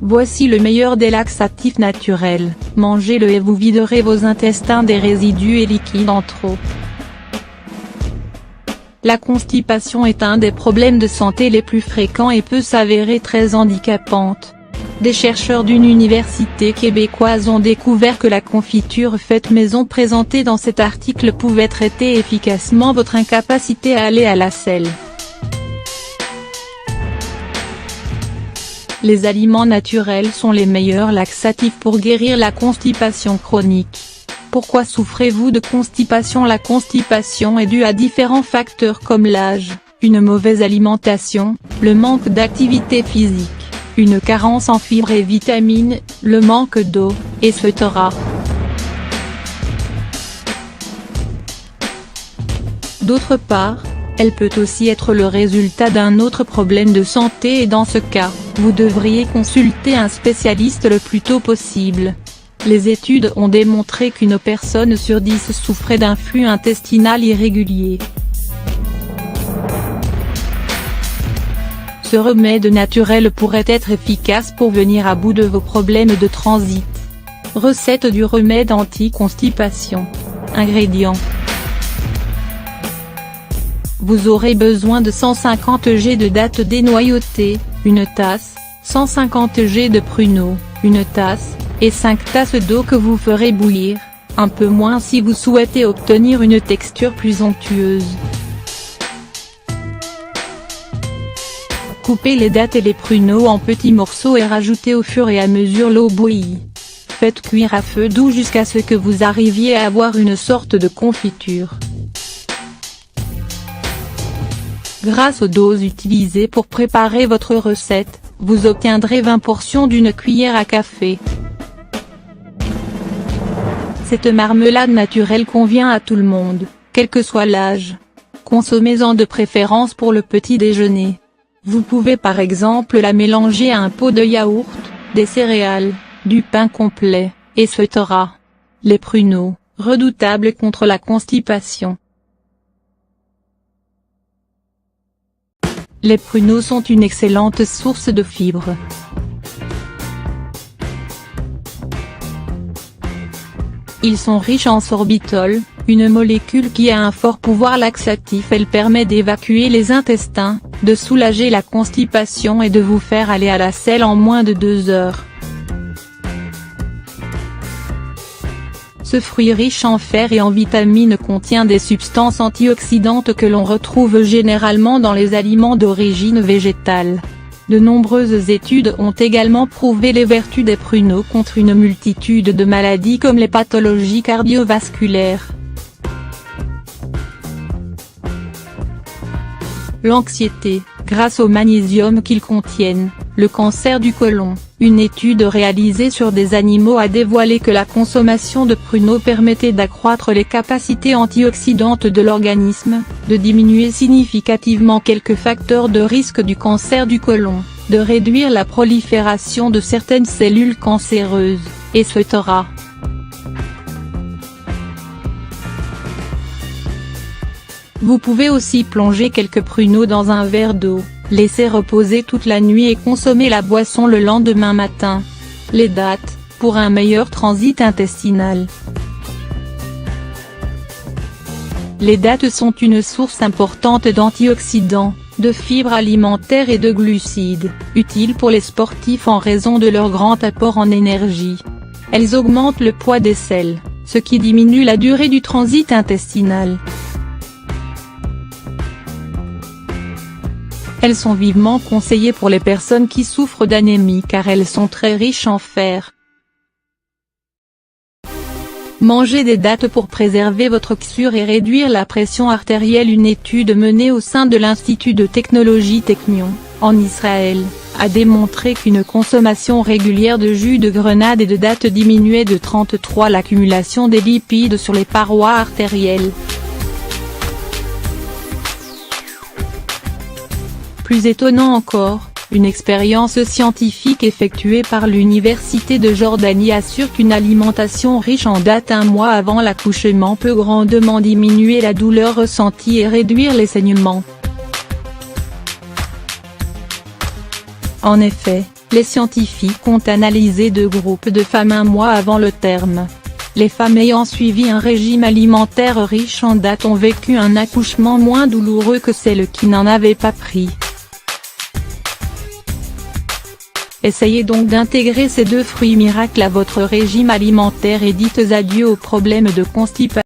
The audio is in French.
Voici le meilleur des laxatifs naturels, mangez-le et vous viderez vos intestins des résidus et liquides en trop. La constipation est un des problèmes de santé les plus fréquents et peut s'avérer très handicapante. Des chercheurs d'une université québécoise ont découvert que la confiture faite maison présentée dans cet article pouvait traiter efficacement votre incapacité à aller à la selle. Les aliments naturels sont les meilleurs laxatifs pour guérir la constipation chronique. Pourquoi souffrez-vous de constipation? La constipation est due à différents facteurs comme l'âge, une mauvaise alimentation, le manque d'activité physique, une carence en fibres et vitamines, le manque d'eau, etc. D'autre part, elle peut aussi être le résultat d'un autre problème de santé et dans ce cas, vous devriez consulter un spécialiste le plus tôt possible. Les études ont démontré qu'une personne sur 10 souffrait d'un flux intestinal irrégulier. Ce remède naturel pourrait être efficace pour venir à bout de vos problèmes de transit. Recette du remède anti-constipation. Ingrédients. Vous aurez besoin de 150 g de dattes dénoyautées, une tasse, 150 g de pruneaux, une tasse, et 5 tasses d'eau que vous ferez bouillir, un peu moins si vous souhaitez obtenir une texture plus onctueuse. Coupez les dattes et les pruneaux en petits morceaux et rajoutez au fur et à mesure l'eau bouillie. Faites cuire à feu doux jusqu'à ce que vous arriviez à avoir une sorte de confiture. Grâce aux doses utilisées pour préparer votre recette, vous obtiendrez 20 portions d'une cuillère à café. Cette marmelade naturelle convient à tout le monde, quel que soit l'âge. Consommez-en de préférence pour le petit déjeuner. Vous pouvez par exemple la mélanger à un pot de yaourt, des céréales, du pain complet, etc. Les pruneaux, redoutables contre la constipation. Les pruneaux sont une excellente source de fibres. Ils sont riches en sorbitol, une molécule qui a un fort pouvoir laxatif. Elle permet d'évacuer les intestins, de soulager la constipation et de vous faire aller à la selle en moins de 2 heures. Ce fruit riche en fer et en vitamines contient des substances antioxydantes que l'on retrouve généralement dans les aliments d'origine végétale. De nombreuses études ont également prouvé les vertus des pruneaux contre une multitude de maladies comme les pathologies cardiovasculaires, l'anxiété, grâce au magnésium qu'ils contiennent, le cancer du côlon. Une étude réalisée sur des animaux a dévoilé que la consommation de pruneaux permettait d'accroître les capacités antioxydantes de l'organisme, de diminuer significativement quelques facteurs de risque du cancer du côlon, de réduire la prolifération de certaines cellules cancéreuses, etc. Vous pouvez aussi plonger quelques pruneaux dans un verre d'eau, laisser reposer toute la nuit et consommer la boisson le lendemain matin. Les dattes, pour un meilleur transit intestinal. Les dattes sont une source importante d'antioxydants, de fibres alimentaires et de glucides, utiles pour les sportifs en raison de leur grand apport en énergie. Elles augmentent le poids des selles, ce qui diminue la durée du transit intestinal. Elles sont vivement conseillées pour les personnes qui souffrent d'anémie car elles sont très riches en fer. Mangez des dattes pour préserver votre oxyure et réduire la pression artérielle. Une étude menée au sein de l'Institut de technologie Technion, en Israël, a démontré qu'une consommation régulière de jus de grenade et de dattes diminuait de 33 l'accumulation des lipides sur les parois artérielles. Plus étonnant encore, une expérience scientifique effectuée par l'Université de Jordanie assure qu'une alimentation riche en dattes un mois avant l'accouchement peut grandement diminuer la douleur ressentie et réduire les saignements. En effet, Les scientifiques ont analysé 2 groupes de femmes 1 mois avant le terme. Les femmes ayant suivi un régime alimentaire riche en dattes ont vécu un accouchement moins douloureux que celles qui n'en avaient pas pris. Essayez donc d'intégrer ces 2 fruits miracles à votre régime alimentaire et dites adieu aux problèmes de constipation.